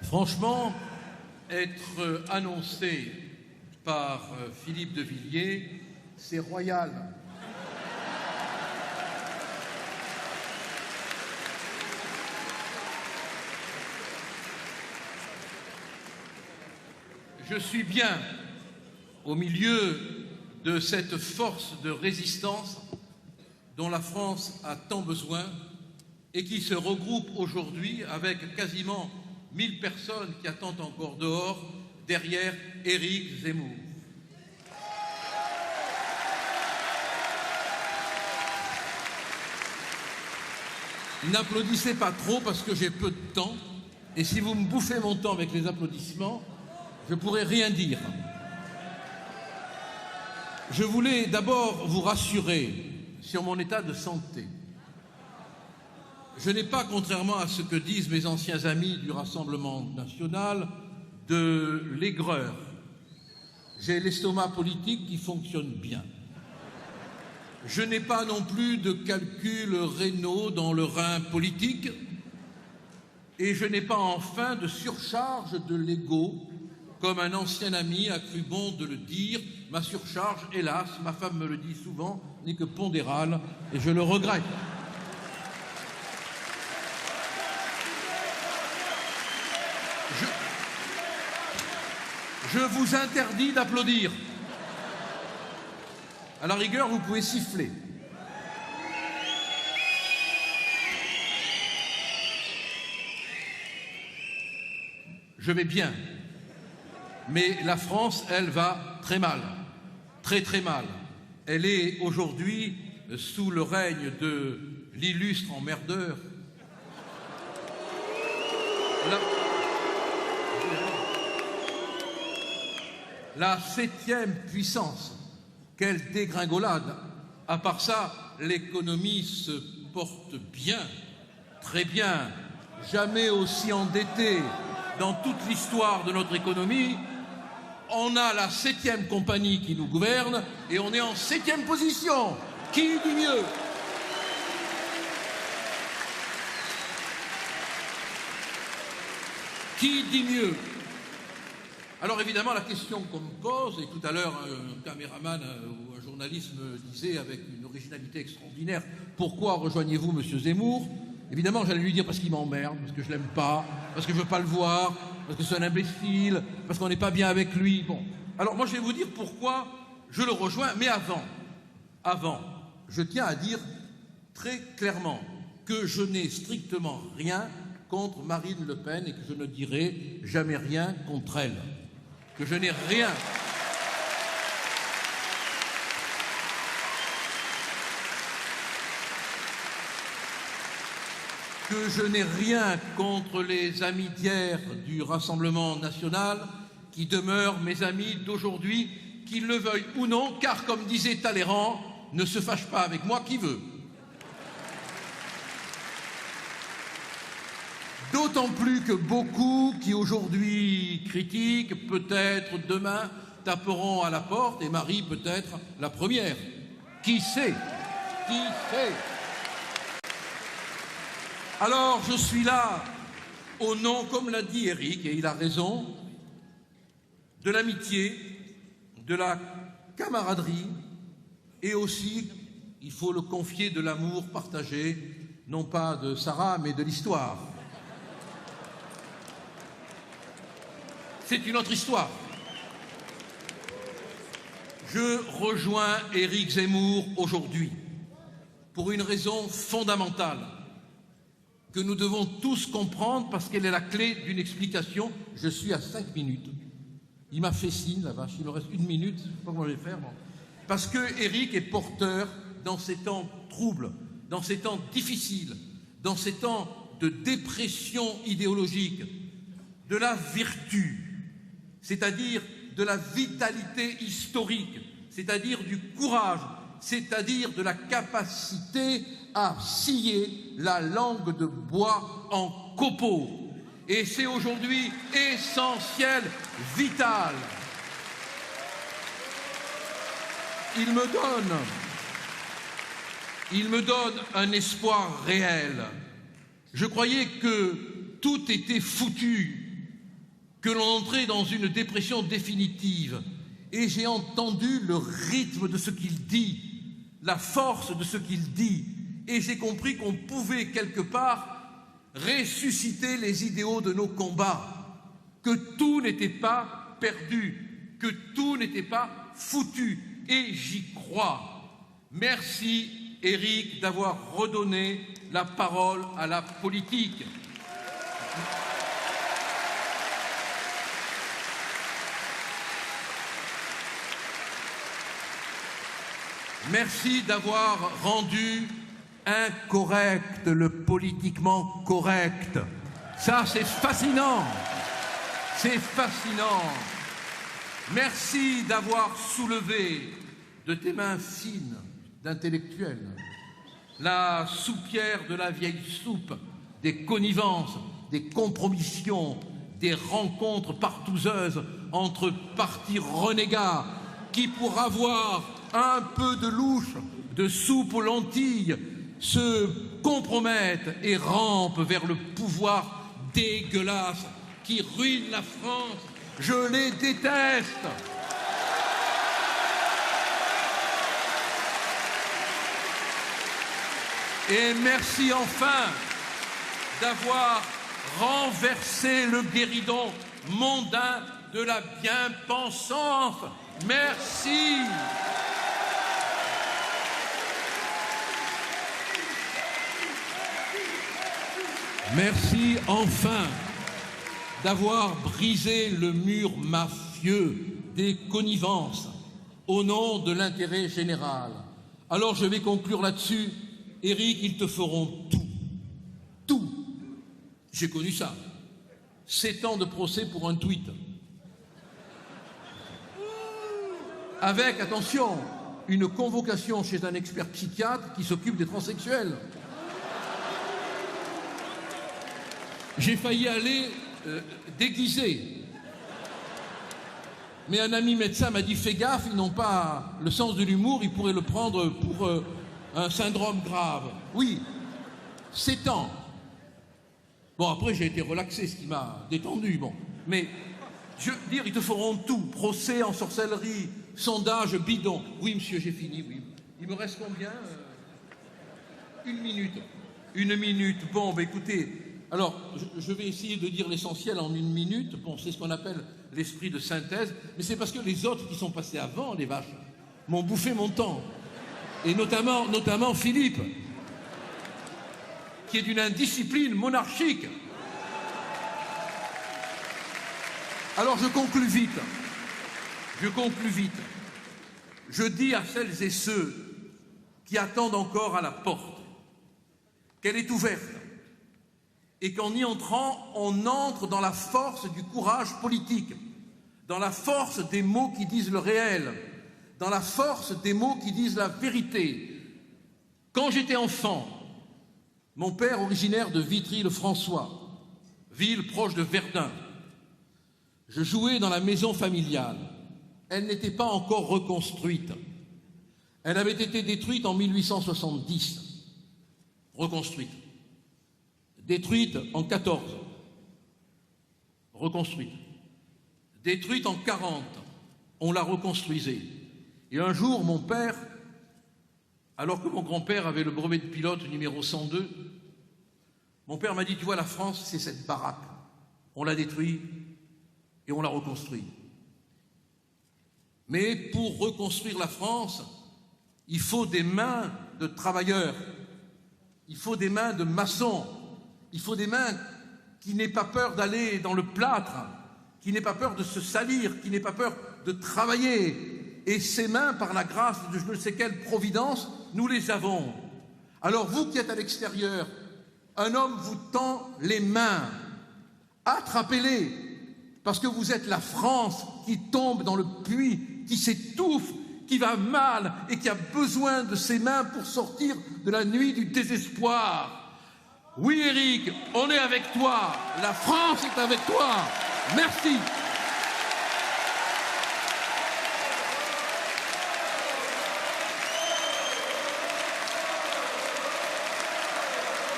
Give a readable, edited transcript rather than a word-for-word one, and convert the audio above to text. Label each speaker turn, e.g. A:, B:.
A: Franchement, être annoncé par Philippe de Villiers, c'est royal. Je suis bien au milieu de cette force de résistance dont la France a tant besoin et qui se regroupe aujourd'hui avec quasiment 1000 personnes qui attendent encore dehors, derrière Éric Zemmour. N'applaudissez pas trop parce que j'ai peu de temps et si vous me bouffez mon temps avec les applaudissements, je ne pourrai rien dire. Je voulais d'abord vous rassurer sur mon état de santé. Je n'ai pas, contrairement à ce que disent mes anciens amis du Rassemblement national, de l'aigreur. J'ai l'estomac politique qui fonctionne bien. Je n'ai pas non plus de calculs rénaux dans le rein politique et je n'ai pas enfin de surcharge de l'ego, comme un ancien ami a cru bon de le dire. Ma surcharge, hélas, ma femme me le dit souvent, n'est que pondérale et je le regrette. Je vous interdis d'applaudir. À la rigueur, vous pouvez siffler. Je vais bien. Mais la France, elle, va très mal. Très, très mal. Elle est aujourd'hui sous le règne de l'illustre emmerdeur. La 7e puissance. Quelle dégringolade! À part ça, l'économie se porte bien, très bien. Jamais aussi endettée dans toute l'histoire de notre économie. On a la 7e compagnie qui nous gouverne et on est en 7e position. Qui dit mieux? Qui dit mieux? Alors évidemment, la question qu'on me pose, et tout à l'heure un caméraman ou un journaliste me disait avec une originalité extraordinaire, pourquoi rejoignez-vous M. Zemmour? Évidemment, j'allais lui dire parce qu'il m'emmerde, parce que je l'aime pas, parce que je veux pas le voir, parce que c'est un imbécile, parce qu'on n'est pas bien avec lui. Bon, alors moi je vais vous dire pourquoi je le rejoins, mais avant, je tiens à dire très clairement que je n'ai strictement rien contre Marine Le Pen et que je ne dirai jamais rien contre elle. Que je n'ai rien. Que je n'ai rien contre les amis d'hier du Rassemblement national qui demeurent mes amis d'aujourd'hui, qu'ils le veuillent ou non, car comme disait Talleyrand, ne se fâche pas avec moi qui veut. D'autant plus que beaucoup qui aujourd'hui critiquent, peut-être demain taperont à la porte, et Marie peut-être la première. Qui sait? Qui sait? Alors je suis là au nom, comme l'a dit Éric, et il a raison, de l'amitié, de la camaraderie, et aussi, il faut le confier, de l'amour partagé, non pas de Sarah, mais de l'histoire. C'est une autre histoire. Je rejoins Éric Zemmour aujourd'hui pour une raison fondamentale que nous devons tous comprendre parce qu'elle est la clé d'une explication. Je suis à 5 minutes. Il m'a fait signe, la vache, il me reste 1 minute, je ne sais pas comment je vais faire. Bon. Parce que Éric est porteur dans ces temps troubles, dans ces temps difficiles, dans ces temps de dépression idéologique, de la vertu, c'est-à-dire de la vitalité historique, c'est-à-dire du courage, c'est-à-dire de la capacité à scier la langue de bois en copeaux. Et c'est aujourd'hui essentiel, vital. Il me donne un espoir réel. Je croyais que tout était foutu, que l'on entrait dans une dépression définitive. Et j'ai entendu le rythme de ce qu'il dit, la force de ce qu'il dit, et j'ai compris qu'on pouvait quelque part ressusciter les idéaux de nos combats, que tout n'était pas perdu, que tout n'était pas foutu, et j'y crois. Merci Éric d'avoir redonné la parole à la politique. Merci d'avoir rendu incorrect le politiquement correct. Ça, c'est fascinant. C'est fascinant. Merci d'avoir soulevé de tes mains fines d'intellectuel la soupière de la vieille soupe, des connivences, des compromissions, des rencontres partouzeuses entre partis renégats qui, pour avoir un peu de louche, de soupe aux lentilles, se compromettent et rampent vers le pouvoir dégueulasse qui ruine la France. Je les déteste. Et merci enfin d'avoir renversé le guéridon mondain de la bien-pensance. Merci. Merci enfin d'avoir brisé le mur mafieux des connivences au nom de l'intérêt général. Alors je vais conclure là-dessus. Éric, ils te feront tout. Tout. J'ai connu ça. 7 ans de procès pour un tweet. Avec, attention, une convocation chez un expert psychiatre qui s'occupe des transsexuels. J'ai failli aller déguisé. Mais un ami médecin m'a dit « Fais gaffe, ils n'ont pas le sens de l'humour, ils pourraient le prendre pour un syndrome grave. » Oui, 7 ans. Bon, après, j'ai été relaxé, ce qui m'a détendu. Bon. Mais, je veux dire, ils te feront tout. Procès en sorcellerie, sondage bidon. Oui, monsieur, j'ai fini, oui. Il me reste combien 1 minute. 1 minute. Bon, ben écoutez... Alors, je vais essayer de dire l'essentiel en 1 minute. Bon, c'est ce qu'on appelle l'esprit de synthèse. Mais c'est parce que les autres qui sont passés avant, les vaches, m'ont bouffé mon temps. Et notamment Philippe, qui est d'une indiscipline monarchique. Alors, je conclus vite. Je dis à celles et ceux qui attendent encore à la porte qu'elle est ouverte. Et qu'en y entrant, on entre dans la force du courage politique, dans la force des mots qui disent le réel, dans la force des mots qui disent la vérité. Quand j'étais enfant, mon père, originaire de Vitry-le-François, ville proche de Verdun, je jouais dans la maison familiale. Elle n'était pas encore reconstruite. Elle avait été détruite en 1870, reconstruite. Détruite en 14, reconstruite. Détruite en 40, on la reconstruisait. Et un jour, mon père, alors que mon grand-père avait le brevet de pilote numéro 102, mon père m'a dit, tu vois, la France, c'est cette baraque. On l'a détruite et on l'a reconstruit. Mais pour reconstruire la France, il faut des mains de travailleurs, il faut des mains de maçons, il faut des mains qui n'aient pas peur d'aller dans le plâtre, qui n'aient pas peur de se salir, qui n'aient pas peur de travailler. Et ces mains, par la grâce de je ne sais quelle providence, nous les avons. Alors vous qui êtes à l'extérieur, un homme vous tend les mains. Attrapez-les, parce que vous êtes la France qui tombe dans le puits, qui s'étouffe, qui va mal et qui a besoin de ses mains pour sortir de la nuit du désespoir. Oui, Éric, on est avec toi. La France est avec toi. Merci.